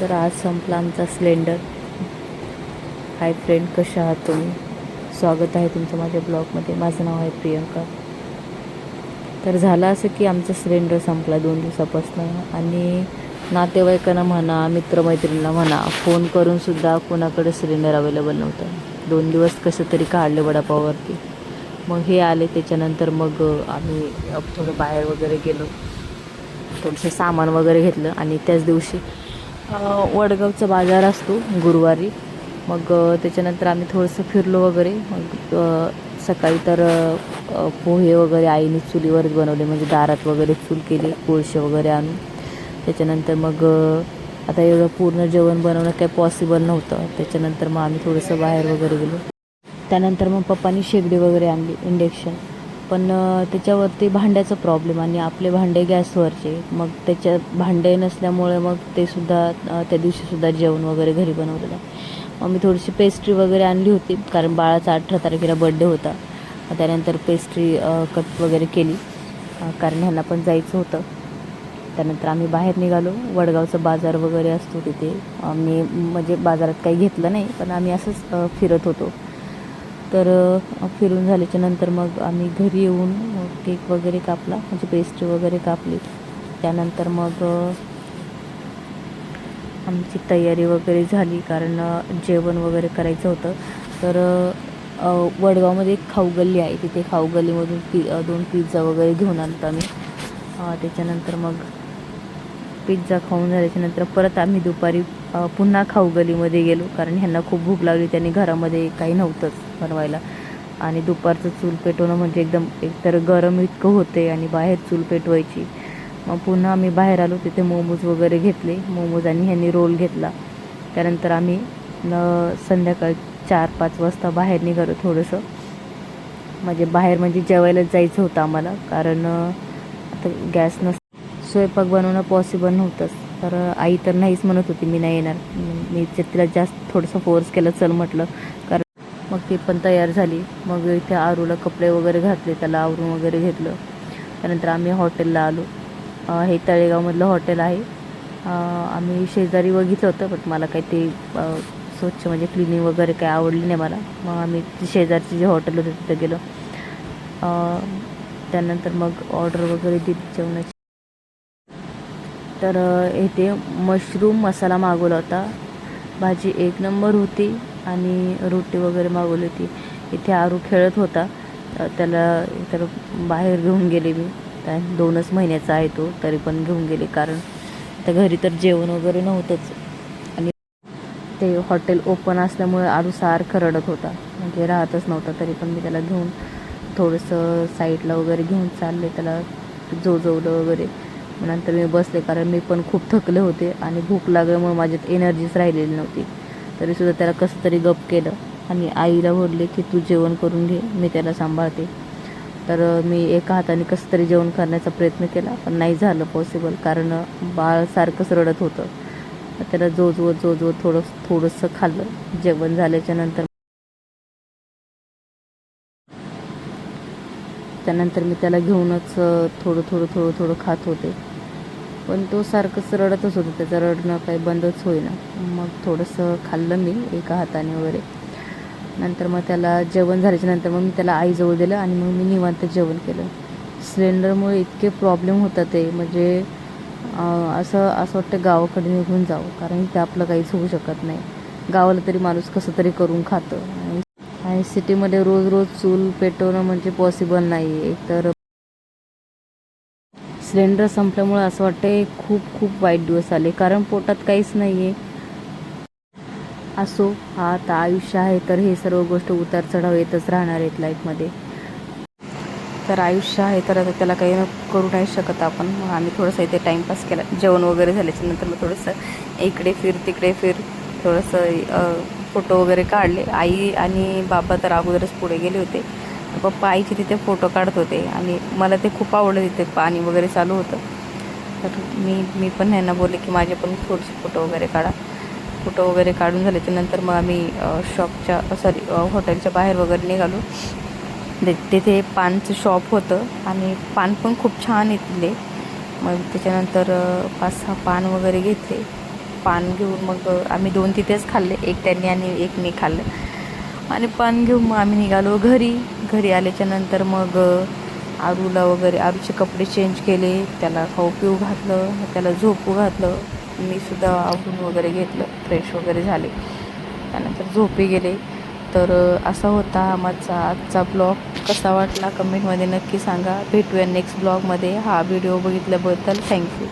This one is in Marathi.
तर आज संपला आमचा सिलेंडर. हाय फ्रेंड, कशा आहात तुम्ही? स्वागत आहे तुमचं माझ्या ब्लॉगमध्ये. माझं नाव आहे प्रियंका. तर झालं असं की आमचा सिलेंडर संपला 2 दिवसापासून आणि नातेवाईकांना म्हणा, मित्रमैत्रिणींना म्हणा, फोन करूनसुद्धा कोणाकडे सिलेंडर अवेलेबल नव्हतं. 2 दिवस कसं तरी काढले वडापाववरती. मग हे आले त्याच्यानंतर मग आम्ही थोडं बाहेर वगैरे गेलो, थोडंसं सामान वगैरे घेतलं आणि त्याच दिवशी वडगावचा बाजार असतो गुरुवारी. मग त्याच्यानंतर आम्ही थोडंसं फिरलो वगैरे. मग सकाळी तर पोहे वगैरे आईने चुलीवरच बनवले, म्हणजे दारात वगैरे चूल केली कोळसे वगैरे आणून. त्याच्यानंतर मग आता एवढं पूर्ण जेवण बनवणं काही पॉसिबल नव्हतं. त्याच्यानंतर मग आम्ही थोडंसं बाहेर वगैरे गेलो. त्यानंतर मग पप्पांनी शेगडी वगैरे आणली इंडक्शन, पण त्याच्यावरती भांड्याचा प्रॉब्लेम आणि आपले भांडे गॅसवरचे. मग त्याच्यात भांडे नसल्यामुळे मग ते सुद्धा त्या दिवशीसुद्धा जेवण वगैरे घरी बनवलेलं. मग मी थोडीशी पेस्ट्री वगैरे आणली होती, कारण बाळाचा 18 तारखेला बड्डे होता. त्यानंतर पेस्ट्री कट वगैरे केली, कारण ह्यांना पण जायचं होतं. त्यानंतर आम्ही बाहेर निघालो. वडगावचा बाजार वगैरे असतो तिथे. आम्ही म्हणजे बाजारात काही घेतलं नाही, पण आम्ही असंच फिरत होतो. तर फिरून झाल्याच्या नंतर मग आम्ही घरी येऊन केक वगैरे कापला, म्हणजे पेस्ट्री वगैरे कापली. त्यानंतर मग आमची तयारी वगैरे झाली, कारण जेवण वगैरे करायचं होतं. तर वडगावमध्ये एक खाऊगल्ली आहे, तिथे खाऊगल्लीमधून 2 पिझ्झा वगैरे घेऊन आणतो आम्ही. त्याच्यानंतर मग पिझ्झा खाऊन झाल्याच्यानंतर परत आम्ही दुपारी पुन्हा खाऊगल्लीमध्ये गेलो, कारण ह्यांना खूप भूक लागली. त्यांनी घरामध्ये काही नव्हतंच बनवायला आणि दुपारचं चूल पेटवणं म्हणजे एकदम एकतर गरम इतकं होते आणि बाहेर चूल पेटवायची. मग पुन्हा आम्ही बाहेर आलो, तिथे मोमोज वगैरे घेतले, मोमोज आणि ह्यांनी रोल घेतला. त्यानंतर आम्ही संध्याकाळी 4-5 वाजता बाहेर निघालो थोडंसं, म्हणजे बाहेर म्हणजे जेवायलाच जायचं होतं आम्हाला, कारण आता गॅस स्वयंपाक बनवणं पॉसिबल नव्हतंच. तर आई तर नाहीच म्हणत होती, मी नाही येणार. मी तिला जास्त थोडंसं फोर्स केलं, चल म्हटलं, कारण मग ती पण तयार झाली. मग इथे आरूला कपडे वगैरे घातले, त्याला आवरून वगैरे घेतलं. त्यानंतर आम्ही हॉटेलला आलो. हे तळेगावमधलं हॉटेल आहे. आम्ही शेजारी बघितलं होतं, पण मला काही ते स्वच्छ म्हणजे क्लिनिंग वगैरे काही आवडली नाही मला. मग आम्ही शेजारची जे हॉटेल होते तिथं गेलो. त्यानंतर मग ऑर्डर वगैरे दिली जेवणाची. तर इथे मशरूम मसाला मागवला होता. भाजी 1 नंबर होती आणि रोटी वगैरे मागवली होती. इथे आरू खेळत होता, त्याला तर बाहेर घेऊन गेले मी. 2च महिन्याचा आहे तो, तरी पण घेऊन गेले, कारण त्या घरी तर जेवण वगैरे नव्हतंच आणि ते हॉटेल ओपन असल्यामुळे आरू सारखं रडत होता, म्हणजे राहतच नव्हता. तरी पण मी त्याला घेऊन थोडंसं साईडला वगैरे घेऊन चालले, त्याला जोजवलं वगैरे. नंतर मी बसले, कारण मी पण खूप थकले होते आणि भूक लागल्यामुळे माझ्यात एनर्जीच राहिलेली नव्हती. तरीसुद्धा त्याला कसं तरी गप केलं आणि आईला बोलले की तू जेवण करून घे, मी त्याला सांभाळते. तर मी एका हाताने कसं तरी जेवण करण्याचा प्रयत्न केला, पण नाही झालं पॉसिबल, कारण बाळ सारखंच रडत होतं. त्याला जोजवत थोडंसं खाल्लं. जेवण झाल्याच्या नंतर त्यानंतर मी त्याला घेऊनच थोडं खात होते, पण तो सारखंच रडतच होता. त्याचं रडणं काही बंदच होईना. मग थोडंसं खाल्लं मी एका हाताने वगैरे. नंतर मग त्याला जेवण झाल्याच्यानंतर मग मी त्याला आईजवळ दिलं आणि मग मी निवांत जेवण केलं. सिलेंडरमुळे इतके प्रॉब्लेम होतात ते, म्हणजे असं वाटतं गावाकडे निघून जावं, कारण इथे आपलं काहीच होऊ शकत नाही. गावाला तरी माणूस कसं तरी करून खातं आणि सिटीमध्ये रोज चूल पेटवणं म्हणजे पॉसिबल नाही आहे. तर सिलेंडर संपल्यामुळे असं वाटतं खूप वाईट दिवस आले, कारण पोटात काहीच नाही आहे. असो, हा आता आयुष्य आहे, तर हे सर्व गोष्ट उतार चढाव येतच राहणार आहेत लाईफमध्ये. तर आयुष्य आहे, तर आता त्याला काही करू नाही शकत आपण. मग आम्ही थोडंसं इथे टाईमपास केला. जेवण वगैरे झाल्याच्यानंतर मग थोडंसं इकडे फिर तिकडे फिर, थोडंसं फोटो वगैरे काढले. आई आणि बाबा तर अगोदरच पुढे गेले होते. पप्पा आईचे तिथे फोटो काढत होते आणि मला ते खूप आवडलं. तिथे पाणी वगैरे चालू होतं, तर मी पण ह्यांना बोलले की माझे पण थोडेसे फोटो वगैरे काढा. फोटो वगैरे काढून झाल्याच्यानंतर मग आम्ही हॉटेलच्या बाहेर वगैरे निघालो. तिथे पानचं शॉप होतं आणि पान पण खूप छान येतले. मग त्याच्यानंतर 5-6 पान वगैरे घेतले पान घेऊन मग आम्ही 2 तिथेच खाल्ले, एक त्यांनी आणि एक मी खाल्लं आणि पान घेऊन मग आम्ही निघालो घरी आल्याच्या नंतर मग आरूला वगैरे आरूचे कपडे चेंज केले, त्याला खाऊ पिऊ घातलं, त्याला झोपू घातलं, मी सुद्धा आवरून वगैरे घेतलं, फ्रेश वगैरे झाले, त्यानंतर झोपी गेले. तर असा होता माझा आजचा ब्लॉग. कसा वाटला कमेंटमध्ये नक्की सांगा. भेटूया नेक्स्ट ब्लॉगमध्ये. हा व्हिडिओ बघितल्याबद्दल थँक्यू.